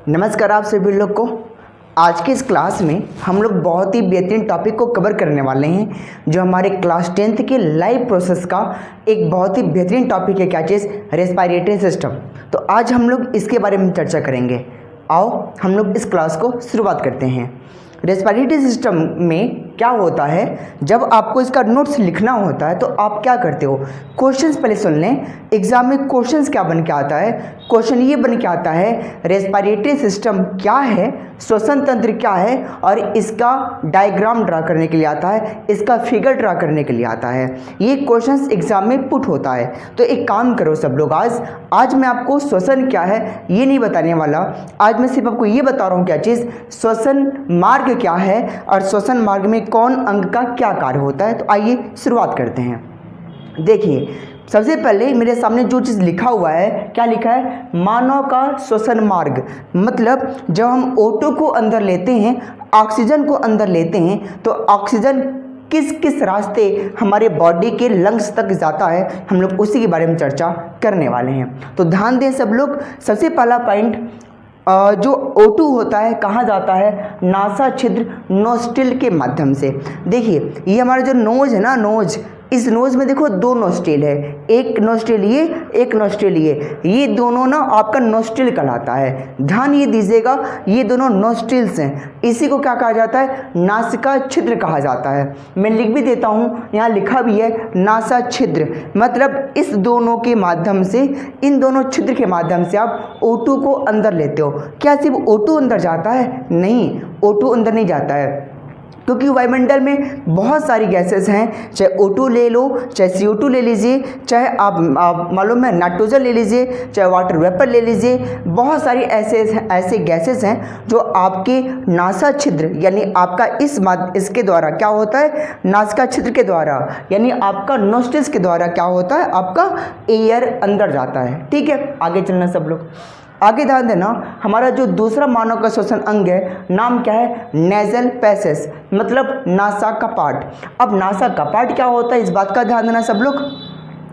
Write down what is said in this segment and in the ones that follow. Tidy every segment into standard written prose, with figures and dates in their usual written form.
नमस्कार आप सभी लोग को। आज की इस क्लास में हम लोग बहुत ही बेहतरीन टॉपिक को कवर करने वाले हैं जो हमारे क्लास 10th के लाइव प्रोसेस का एक बहुत ही बेहतरीन टॉपिक है। क्या चीज़? Respiratory system. तो आज हम लोग इसके बारे में चर्चा करेंगे। आओ हम लोग इस क्लास को शुरुआत करते हैं। रेस्पिरेटरी सिस्टम में क्या होता है, जब आपको इसका नोट्स लिखना होता है तो आप क्या करते हो, क्वेश्चंस पहले सुन लें। एग्जाम में क्वेश्चंस क्या बन के आता है? क्वेश्चन ये बन के आता है रेस्पिरेटरी सिस्टम क्या है, श्वसन तंत्र क्या है, और इसका डायग्राम ड्रा करने के लिए आता है, इसका फिगर ड्रा करने के लिए आता है। ये क्वेश्चंस एग्जाम में पुट होता है। तो एक काम करो सब लोग, आज मैं आपको श्वसन क्या है ये नहीं बताने वाला। आज मैं सिर्फ आपको ये बता रहा हूँ क्या चीज़, श्वसन मार्ग क्या है और श्वसन मार्ग में कौन अंग का क्या कार्य होता है। तो आइए शुरुआत करते हैं। देखिए सबसे पहले मेरे सामने जो चीज़ लिखा हुआ है, क्या लिखा है? मानव का श्वसन मार्ग। मतलब जब हम O2 को अंदर लेते हैं, ऑक्सीजन को अंदर लेते हैं, तो ऑक्सीजन किस किस रास्ते हमारे बॉडी के लंग्स तक जाता है, हम लोग उसी के बारे में चर्चा करने वाले हैं। तो ध्यान दें सब लोग। सबसे पहला पॉइंट, जो O2 होता है कहाँ जाता है? नासा छिद्र, नोस्ट्रिल के माध्यम से। देखिए ये हमारा जो नोज है ना, नोज, इस नोज में देखो दो नोस्ट्रिल है, एक नोस्ट्रिल ये, एक नोस्ट्रिल ये दोनों ना आपका नोस्ट्रिल कहलाता है। ध्यान ये दीजिएगा, ये दोनों नोस्ट्रिल्स हैं। इसी को क्या कहा जाता है? नासिका छिद्र कहा जाता है। मैं लिख भी देता हूँ, यहाँ लिखा भी है नासा छिद्र। मतलब इस दोनों के माध्यम से, इन दोनों छिद्र के माध्यम से आप O2 को अंदर लेते हो। क्या सिर्फ O2 अंदर जाता है? नहीं, O2 अंदर नहीं जाता है, क्योंकि वायुमंडल में बहुत सारी गैसेस हैं। चाहे O2 ले लो, चाहे CO2 ले लीजिए, चाहे आप मालूम है नाइट्रोजन ले लीजिए, चाहे वाटर वेपर ले लीजिए। बहुत सारी ऐसे गैसेस हैं जो आपके नासा छिद्र यानी आपका इसके द्वारा क्या होता है, नासिका छिद्र के द्वारा यानी आपका नोस्ट्रिल्स के द्वारा क्या होता है, आपका एयर अंदर जाता है। ठीक है, आगे चलना सब लोग। आगे ध्यान देना, हमारा जो दूसरा मानव का श्वसन अंग है, नाम क्या है? नेजल पैसेज, मतलब नासा कपाट। अब नासा कपाट क्या होता है, इस बात का ध्यान देना सब लोग।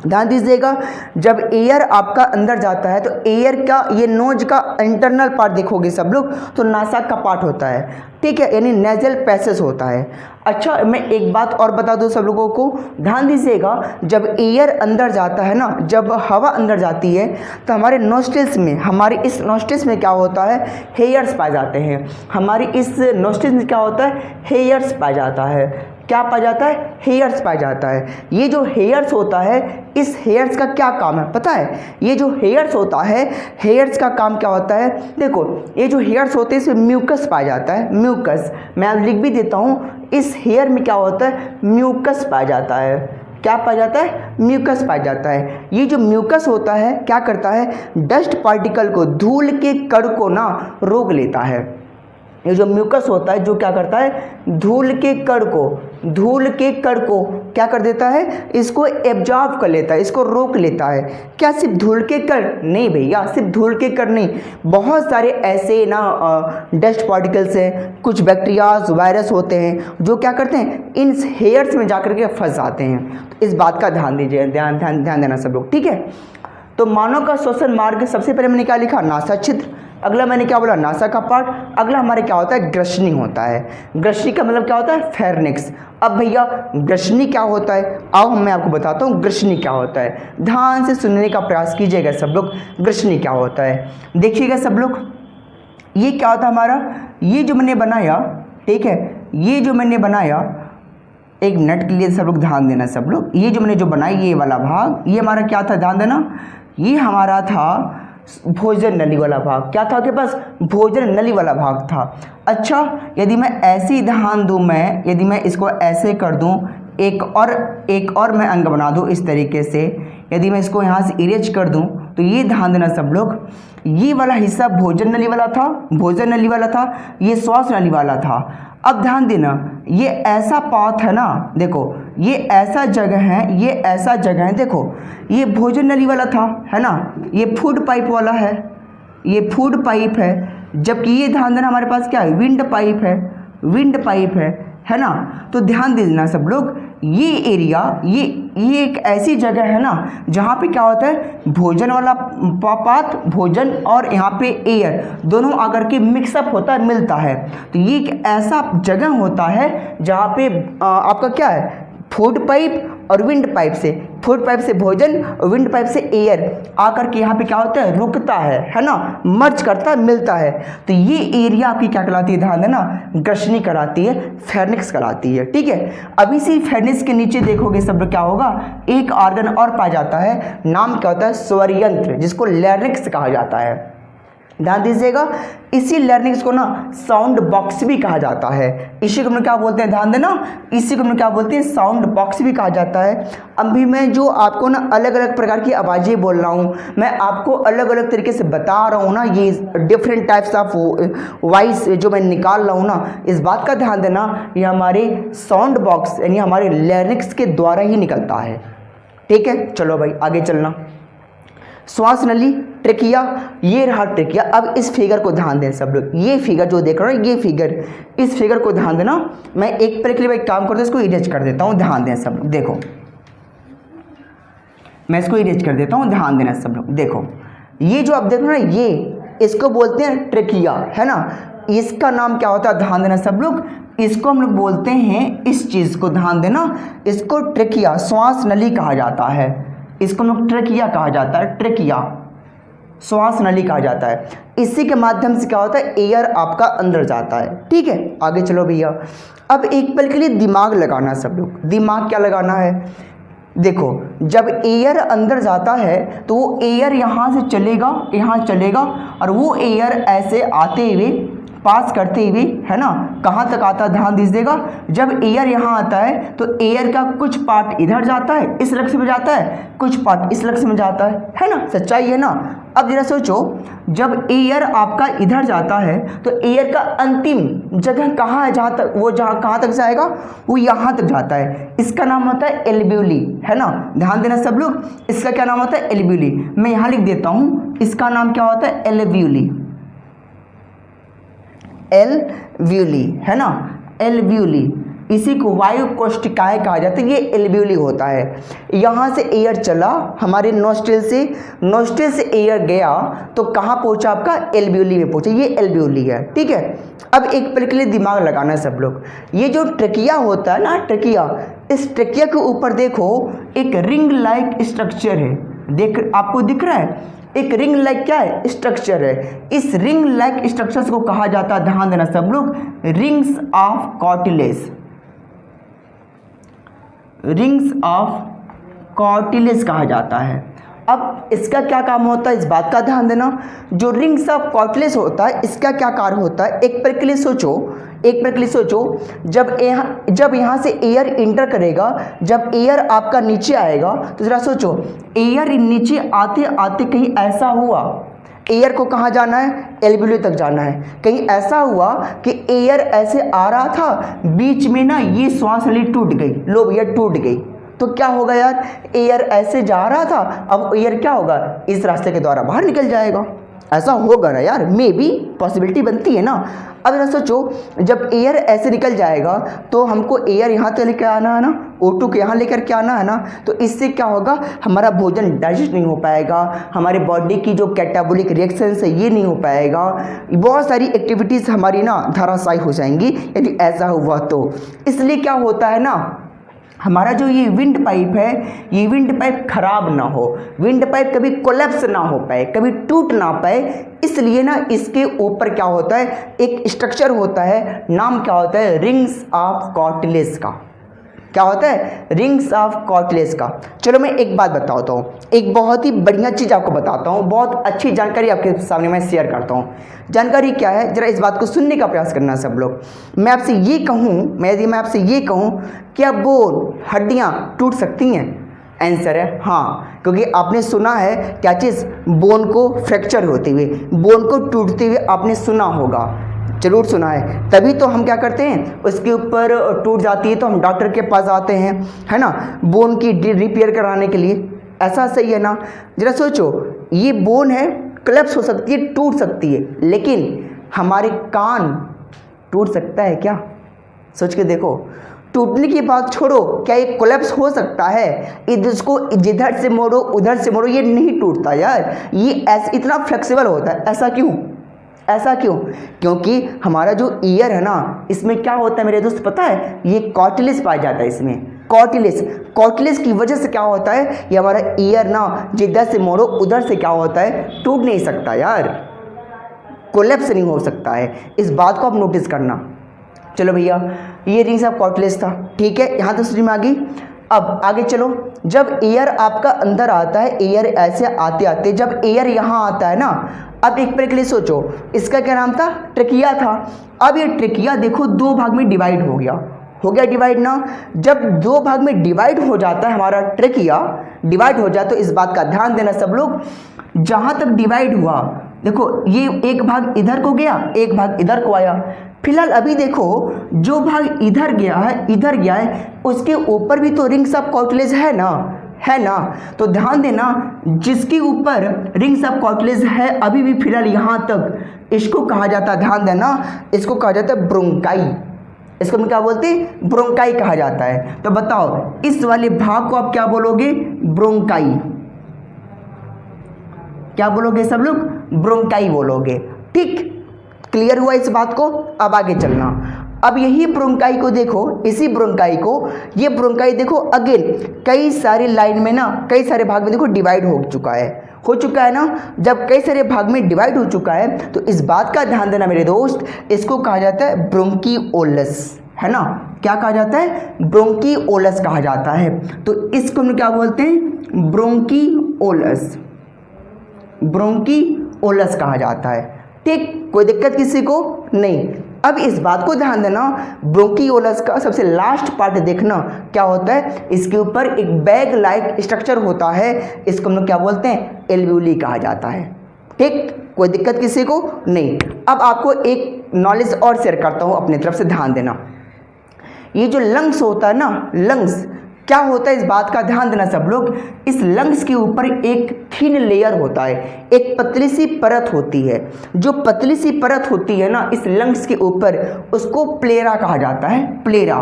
ध्यान दीजिएगा, जब एयर आपका अंदर जाता है तो एयर का ये नोज का इंटरनल पार्ट देखोगे सब लोग तो नासा कपाट होता है। ठीक है, यानी नेजल पैसेज होता है। अच्छा, मैं एक बात और बता दूं सब लोगों को, ध्यान दीजिएगा, जब एयर अंदर जाता है ना, जब हवा अंदर जाती है तो हमारे नोस्ट्रिल्स में, हमारे इस नोस्ट्रिल्स में क्या होता है? हेयर्स पाए जाते हैं। हमारे इस नोस्ट्रिल्स में क्या होता है? हेयर्स पाया जाता है। क्या पाया जाता है? हेयर्स पाया जाता है। ये जो हेयर्स होता है, इस हेयर्स का क्या काम है पता है? ये जो हेयर्स होता है, हेयर्स का काम क्या होता है? देखो ये जो हेयर्स होते हैं इसमें म्यूकस पाया जाता है। म्यूकस मैं अब लिख भी देता हूँ, इस हेयर में क्या होता है? म्यूकस पाया जाता है। क्या पाया जाता है? म्यूकस पाया जाता है। ये जो म्यूकस होता है क्या करता है? डस्ट पार्टिकल को, धूल के कण को ना रोक लेता है। ये जो म्यूकस होता है जो क्या करता है? धूल के कण को क्या कर देता है? इसको एब्जॉर्ब कर लेता है, इसको रोक लेता है। क्या सिर्फ धूल के कण? नहीं भैया, सिर्फ धूल के कण नहीं, बहुत सारे ऐसे ना डस्ट पार्टिकल्स हैं, कुछ बैक्टीरियाज, वायरस होते हैं जो क्या करते हैं? इन हेयर्स में जाकर के फंस जाते हैं। तो इस बात का ध्यान दीजिए, ध्यान देना सब लोग। ठीक है, तो मानव का श्वसन मार्ग, सबसे पहले मैंने क्या लिखा? नासा छिद्र। अगला मैंने क्या बोला? नासा का पार्ट। अगला हमारे क्या होता है? ग्रसनी होता है। ग्रसनी का मतलब क्या होता है? फेर्निक्स। अब भैया ग्रसनी क्या होता है? आओ मैं आपको बताता हूँ ग्रसनी क्या होता है। ध्यान से सुनने का प्रयास कीजिएगा सब लोग। ग्रसनी क्या होता है देखिएगा सब लोग। ये क्या होता है हमारा? ये जो मैंने बनाया, ठीक है, ये जो मैंने बनाया, एक मिनट के लिए सब लोग ध्यान देना सब लोग। ये जो मैंने बनाई, ये वाला भाग, ये हमारा क्या था? ध्यान देना, ये हमारा था भोजन नली वाला भाग। क्या था आपके पास? भोजन नली वाला भाग था। अच्छा, यदि मैं ऐसे ही ध्यान दूं, यदि मैं इसको ऐसे कर दूं, एक और मैं अंग बना दूं इस तरीके से, यदि मैं इसको यहाँ से इरेज कर दूं तो ये ध्यान देना सब लोग, ये वाला हिस्सा भोजन नली वाला था, ये श्वास नली वाला था। अब ध्यान देना, ये ऐसा पाथ है ना, देखो ये ऐसा जगह है, देखो ये भोजन नली वाला था, है ना, ये फूड पाइप वाला है, ये फूड पाइप है, जबकि ये ध्यान देना हमारे पास क्या है? विंड पाइप है ना। तो ध्यान देना सब लोग, ये एरिया, ये ये एक ऐसी जगह है ना जहाँ पे क्या होता है, भोजन वाला पात, भोजन और यहाँ पे एयर दोनों आकर के मिक्सअप होता है, मिलता है। तो ये एक ऐसा जगह होता है जहाँ पे आपका क्या है, फूड पाइप और विंड पाइप से, फूड पाइप से भोजन और विंड पाइप से एयर आकर के यहाँ पे क्या होता है, रुकता है ना, मर्ज करता है, मिलता है। तो ये एरिया आपकी क्या कहलाती है, ध्यान देना, ग्रसनी कराती है, फेर्निक्स कराती है। ठीक है, अभी से फेर्निक्स के नीचे देखोगे सब क्या होगा, एक ऑर्गन और पाया जाता है, नाम क्या होता है, स्वर यंत्र, जिसको लैरिंक्स कहा जाता है। ध्यान दीजिएगा, इसी लैरिंक्स को ना साउंड बॉक्स भी कहा जाता है। इसी को हम क्या बोलते हैं, ध्यान देना, इसी को हम क्या बोलते हैं, साउंड बॉक्स भी कहा जाता है। अभी मैं जो आपको ना अलग अलग प्रकार की आवाज़ें बोल रहा हूँ, मैं आपको अलग अलग तरीके से बता रहा हूँ ना, ये डिफरेंट टाइप्स ऑफ वॉइस जो मैं निकाल रहा हूँ ना, इस बात का ध्यान देना, ये हमारे साउंड बॉक्स यानी हमारे लैरिंक्स के द्वारा ही निकलता है। ठीक है, चलो भाई आगे चलना। श्वास नली, ट्रेकिया, ये रहा ट्रेकिया। अब इस फिगर को ध्यान दें सब लोग, ये फिगर जो देख रहे हो, ये फिगर, इस फिगर को ध्यान देना। मैं एक पल के लिए एक काम करता हूँ, इसको इरेज कर देता हूँ, ध्यान दें सब लोग। देखो मैं इसको इरेज कर देता हूँ, ध्यान देना सब लोग। देखो ये जो आप देख रहे हो ना, ये इसको बोलते हैं ट्रेकिया, है ना। इसका नाम क्या होता है, ध्यान देना सब लोग, इसको हम लोग बोलते हैं, इस चीज़ को ध्यान देना, इसको ट्रेकिया, श्वास नली कहा जाता है। इसको हम लोग ट्रेकिया कहा जाता है, ट्रेकिया, श्वास नली कहा जाता है। इसी के माध्यम से क्या होता है, एयर आपका अंदर जाता है। ठीक है, आगे चलो भैया। अब एक पल के लिए दिमाग लगाना सब लोग, दिमाग क्या लगाना है, देखो जब एयर अंदर जाता है तो वो एयर यहाँ से चलेगा, यहाँ चलेगा, और वो एयर ऐसे आते हुए, पास करते हुए, है ना, कहाँ तक आता है, ध्यान दीजिएगा। जब एयर यहाँ आता है तो एयर का कुछ पार्ट इधर जाता है, इस लक्ष्य में जाता है, कुछ पार्ट इस लक्ष्य में जाता है ना, सच्चाई है ना। अब जरा सोचो, जब एयर आपका इधर जाता है तो एयर का अंतिम जगह कहाँ है, जहाँ तक वो, जहाँ कहाँ तक जाएगा, वो यहाँ तक जाता है। इसका नाम होता है एल्वेओली, है ना, ध्यान देना सब लोग। इसका क्या नाम होता है, एल्वेओली। मैं यहाँ लिख देता हूँ, इसका नाम क्या होता है, एल्वेओली, एल्वेओली, है ना, एल्वेओली। इसी को वायु कोष्ठिकाएं कहा जाता है, ये एल्वेओली होता है। यहाँ से एयर चला हमारे नोस्ट्रिल से, नोस्ट्रिल से एयर गया तो कहाँ पहुँचा, आपका एल्वेओली में पहुँचा, ये एल्वेओली है। ठीक है, अब एक पल के लिए दिमाग लगाना है सब लोग। ये जो ट्रेकिया होता है ना, ट्रेकिया, इस ट्रेकिया के ऊपर देखो एक रिंग लाइक स्ट्रक्चर है, देख आपको दिख रहा है, एक रिंग लाइक क्या है, स्ट्रक्चर है। इस रिंग लाइक स्ट्रक्चर्स को कहा जाता है, ध्यान देना सब लोग, rings of cartilage, rings of cartilage कहा जाता है। अब इसका क्या काम होता है, इस बात का ध्यान देना। जो रिंग्स ऑफ कार्टिलेज होता है, इसका क्या कार्य होता है, एक पल के लिए सोचो, एक पल के लिए सोचो। जब यहाँ से एयर इंटर करेगा, जब एयर आपका नीचे आएगा, तो जरा सोचो, एयर नीचे आते आते कहीं ऐसा हुआ, एयर को कहाँ जाना है, एल्वेओली तक जाना है। कहीं ऐसा हुआ कि एयर ऐसे आ रहा था, बीच में ना ये श्वास नली टूट गई, लो भैया टूट गई, तो क्या होगा यार, एयर ऐसे जा रहा था, अब एयर क्या होगा, इस रास्ते के द्वारा बाहर निकल जाएगा। ऐसा होगा ना यार, मे बी पॉसिबिलिटी बनती है ना। अब जरा सोचो, जब एयर ऐसे निकल जाएगा तो हमको एयर यहाँ तो लेकर आना है ना, O2 को यहाँ लेकर के आना है ना, तो इससे क्या होगा, हमारा भोजन डाइजेस्ट नहीं हो पाएगा, हमारे बॉडी की जो कैटाबॉलिक रिएक्शंस है ये नहीं हो पाएगा, बहुत सारी एक्टिविटीज़ हमारी ना धराशायी हो जाएंगी यदि ऐसा हुआ तो। इसलिए क्या होता है ना, हमारा जो ये विंड पाइप है, ये विंड पाइप खराब ना हो, विंड पाइप कभी कोलैप्स ना हो पाए, कभी टूट ना पाए, इसलिए ना इसके ऊपर क्या होता है, एक स्ट्रक्चर होता है, नाम क्या होता है, रिंग्स ऑफ कार्टिलेज का। क्या होता है, रिंग्स ऑफ कार्टिलेज का। चलो मैं एक बात बताता हूँ, एक बहुत ही बढ़िया चीज़ आपको बताता हूँ, बहुत अच्छी जानकारी आपके सामने मैं शेयर करता हूँ। जानकारी क्या है, जरा इस बात को सुनने का प्रयास करना सब लोग। मैं आपसे ये कहूँ, मैं आपसे ये कहूँ, क्या बोन, हड्डियाँ टूट सकती हैं? आंसर है हाँ, क्योंकि आपने सुना है क्या चीज़, बोन को फ्रैक्चर होते हुए, बोन को टूटते हुए आपने सुना होगा, जरूर सुना है। तभी तो हम क्या करते हैं, उसके ऊपर टूट जाती है तो हम डॉक्टर के पास आते हैं, है ना, बोन की रिपेयर कराने के लिए। ऐसा सही है ना। जरा सोचो, ये बोन है, कोलैप्स हो सकती है, टूट सकती है, लेकिन हमारे कान टूट सकता है क्या? सोच के देखो, टूटने की बात छोड़ो, क्या ये कोलैप्स हो सकता है? इसको जिधर से मोड़ो उधर से मोड़ो, ये नहीं टूटता यार, ये ऐसे इतना फ्लेक्सिबल होता है। ऐसा क्यों? ऐसा क्यों? क्योंकि हमारा जो ईयर है ना, इसमें क्या होता है मेरे दोस्त पता है? ये कार्टिलेज पाया जाता है इसमें, कार्टिलेज की वजह से क्या होता है, ये हमारा ईयर ना जिधर से मोड़ो उधर से क्या होता है, टूट नहीं सकता यार, कोलैप्स नहीं हो सकता है। इस बात को आप नोटिस करना। चलो भैया, ये रिंग्स ऑफ कार्टिलेज था, ठीक है, यहाँ तक समझ में आ गई। अब आगे चलो, जब एयर आपका अंदर आता है, एयर ऐसे आते आते जब एयर यहाँ आता है ना, अब एक पल के लिए सोचो, इसका क्या नाम था? ट्रकिया था। अब ये ट्रकिया देखो दो भाग में डिवाइड हो गया डिवाइड ना। जब दो भाग में डिवाइड हो जाता है हमारा ट्रकिया, डिवाइड हो जाए तो इस बात का ध्यान देना सब लोग, जहाँ तक डिवाइड हुआ देखो, ये एक भाग इधर को गया, एक भाग इधर को आया। फिलहाल अभी देखो, जो भाग इधर गया है, उसके ऊपर भी तो रिंग्स ऑफ कार्टिलेज है ना। तो ध्यान देना, जिसके ऊपर रिंग्स ऑफ कार्टिलेज है अभी भी फिलहाल यहाँ तक, इसको कहा जाता है, ध्यान देना, इसको कहा जाता है ब्रोंकाई। इसको हम क्या बोलते हैं? ब्रोंकाई कहा जाता है। तो बताओ, इस वाले भाग को आप क्या बोलोगे? ब्रोंकाई। क्या बोलोगे सब लोग? ब्रोंकाई बोलोगे। ठीक, क्लियर हुआ इस बात को? अब आगे चलना। अब यही ब्रोंकाई को देखो, इसी ब्रोंकाई को, ये ब्रोंकाई देखो अगेन कई सारे लाइन में ना, कई सारे भाग में देखो डिवाइड हो चुका है ना। जब कई सारे भाग में डिवाइड हो चुका है तो इस बात का ध्यान देना मेरे दोस्त, इसको कहा जाता है ब्रोंकियोलस, है ना। क्या कहा जाता है? ब्रोंकियोलस कहा जाता है। तो इसको हम क्या बोलते हैं? ब्रोंकियोलस कहा जाता है। ठीक, कोई दिक्कत किसी को नहीं। अब इस बात को ध्यान देना, ब्रोंकियोलस का सबसे लास्ट पार्ट देखना क्या होता है, इसके ऊपर एक बैग लाइक स्ट्रक्चर होता है, इसको हम लोग क्या बोलते हैं? एल्वियोली कहा जाता है। ठीक, कोई दिक्कत किसी को नहीं। अब आपको एक नॉलेज और शेयर करता हूँ अपनी तरफ से, ध्यान देना। ये जो लंग्स होता है ना, लंग्स क्या होता है, इस बात का ध्यान देना सब लोग। इस लंग्स के ऊपर एक थिन लेयर होता है, एक पतली सी परत होती है। जो पतली सी परत होती है ना इस लंग्स के ऊपर, उसको प्लेरा कहा जाता है। प्लेरा,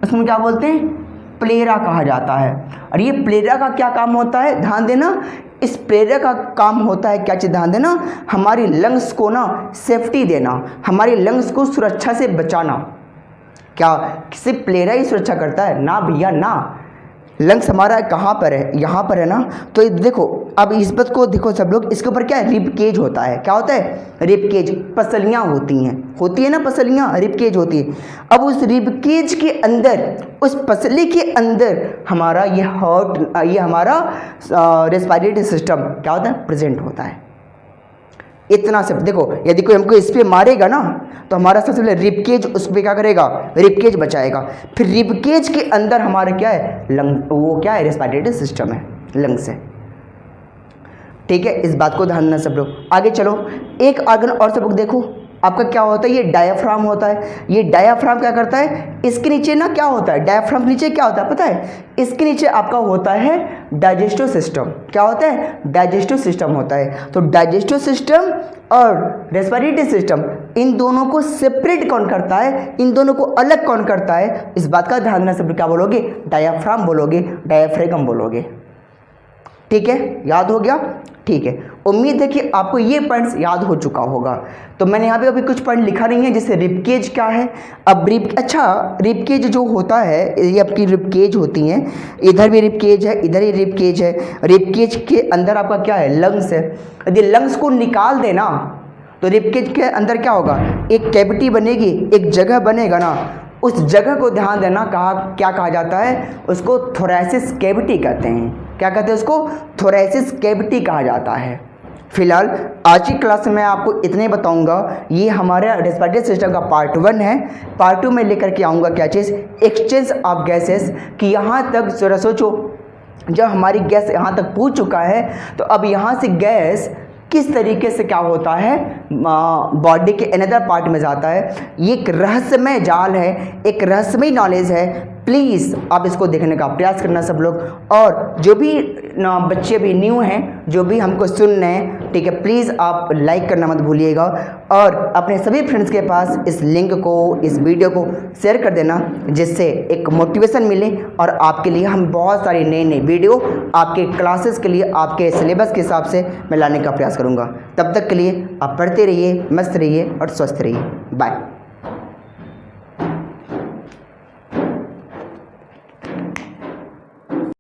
उसमें क्या बोलते हैं? प्लेरा कहा जाता है। और ये प्लेरा का क्या काम होता है, ध्यान देना। इस प्लेरा का काम होता है क्या चीज़, ध्यान देना, हमारी लंग्स को ना सेफ्टी देना, हमारी लंग्स को सुरक्षा से बचाना। क्या सिर्फ प्लेरा ही सुरक्षा करता है? ना भैया ना, लंग्स हमारा कहाँ पर है? यहाँ पर है ना। तो ये देखो, अब इस बात को देखो सब लोग, इसके ऊपर क्या है? रिब केज होता है। क्या होता है? रिब केज, पसलियाँ होती है ना, पसलियाँ, रिब केज होती है। अब उस रिब केज के अंदर, उस पसली के अंदर हमारा ये हमारा रेस्पिरेटरी सिस्टम क्या होता है? प्रेजेंट होता है। इतना सब देखो, यदि कोई हमको इस पे मारेगा ना तो हमारा सबसे पहले रिबकेज उस पर क्या करेगा? रिबकेज बचाएगा। फिर रिबकेज के अंदर हमारा क्या है? लंग, वो क्या है? रेस्पिरेटरी सिस्टम है, लंग्स है। ठीक है, इस बात को ध्यान देना सब लोग। आगे चलो, एक ऑर्गन और सब लोग देखो, आपका क्या होता है? ये डायाफ्राम होता है। ये डायाफ्राम क्या करता है? इसके नीचे ना क्या होता है? डायाफ्राम के नीचे क्या होता है पता है? इसके नीचे आपका होता है डाइजेस्टिव सिस्टम। क्या होता है? डाइजेस्टिव सिस्टम होता है। तो डाइजेस्टिव सिस्टम और रेस्पिरेटरी सिस्टम, इन दोनों को सेपरेट कौन करता है? इन दोनों को अलग कौन करता है? इस बात का ध्यान देना सब। क्या बोलोगे? डायाफ्राम बोलोगे, डायाफ्रेगम बोलोगे। ठीक है, याद हो गया? ठीक है, उम्मीद है कि आपको ये पॉइंट्स याद हो चुका होगा। तो मैंने यहाँ पे अभी कुछ पॉइंट लिखा नहीं है, जैसे रिबकेज क्या है। अब रिबकेज जो होता है, ये आपकी रिबकेज होती हैं, इधर भी रिबकेज है, इधर ही रिबकेज है। रिबकेज के अंदर आपका क्या है? लंग्स है। यदि लंग्स को निकाल देना तो रिबकेज के अंदर क्या होगा? एक कैविटी बनेगी, एक जगह बनेगा ना, उस जगह को ध्यान देना, क्या कहा जाता है? उसको थोरैसिस कैविटी कहते हैं। क्या कहते हैं उसको? थोरैसिस कैविटी कहा जाता है। फिलहाल आज की क्लास में मैं आपको इतने बताऊंगा। ये हमारे रेस्पिरेटरी सिस्टम का पार्ट 1 है। पार्ट 2 में लेकर के आऊँगा क्या चीज़? Exchange of gases. कि यहाँ तक जरा सोचो, जब हमारी गैस यहाँ तक पहुँच चुका है तो अब यहाँ से गैस किस तरीके से क्या होता है, बॉडी के अनदर पार्ट में जाता है। ये एक रहस्यमय जाल है, एक रहस्यमय नॉलेज है। प्लीज़ आप इसको देखने का प्रयास करना सब लोग। और जो भी बच्चे भी न्यू हैं, जो भी हमको सुन रहे हैं, ठीक है, प्लीज़ आप लाइक करना मत भूलिएगा और अपने सभी फ्रेंड्स के पास इस लिंक को, इस वीडियो को शेयर कर देना, जिससे एक मोटिवेशन मिले और आपके लिए हम बहुत सारी नई नई वीडियो आपके क्लासेस के लिए, आपके सिलेबस के हिसाब से मैं लाने का प्रयास करूँगा। तब तक के लिए आप पढ़ते रहिए, मस्त रहिए और स्वस्थ रहिए। बाय।